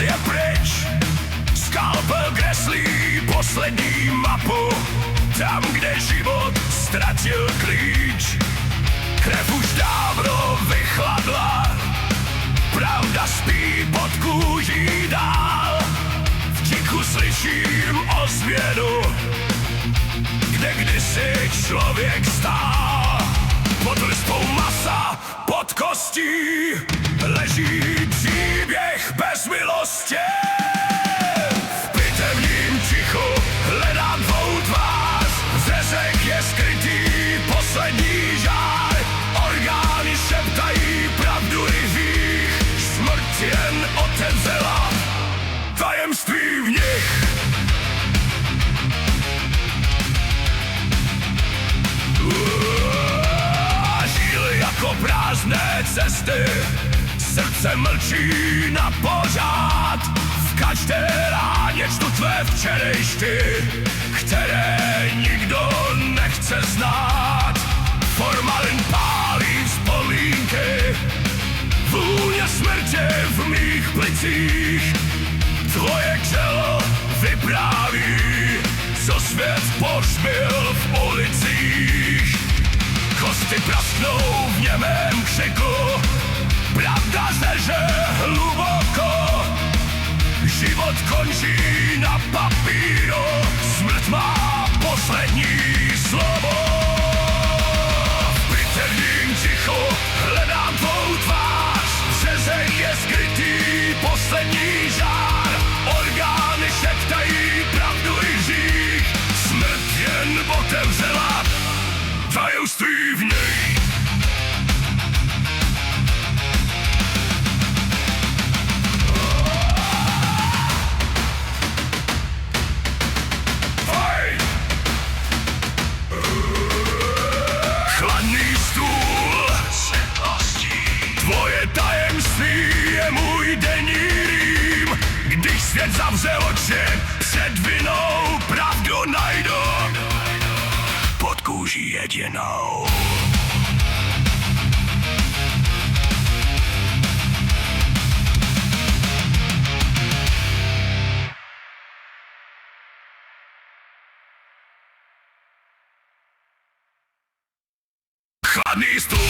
je pryč. Skalpel kreslí poslední mapu, tam, kde život ztratil klíč. Krev už dávno vychladla, pravda spí pod kůží dál. V tichu slyším ozvěnu, kde kdysi člověk stál. Pod vrstvou masa, pod kostí, leží příběh bez milosti. V pitevním tichu hledám tvou tvář, v řezech je skrytý poslední žár. Orgány šeptají pravdu i hřích, smrt jen otevřela tajemství v nich. Žíly jako prázdné cesty, srdce mlčí na pořád. V každé ráně čtu tvé včerejšky, které nikdo nechce znát. Formalin pálí vzpomínky, vůně smrti v mých plicích. Tvoje tělo vypráví, co svět pohřbil v ulicích. Kosti prasknou v němém křiku, pravda zeře hluboko. Život končí na papíru, smrt má poslední slovo. V pitevním tichu hledám tvou tvář, v řezech je skrytý poslední žár. Orgány šeptají pravdu i hřích, smrt jen otevřela tajemství v nich. Chladný stůl tvoje tajemství je můj denní rým. Když svět zavře oči, před vinou pravdu najdu pod kůží jedinou. Chladný stůl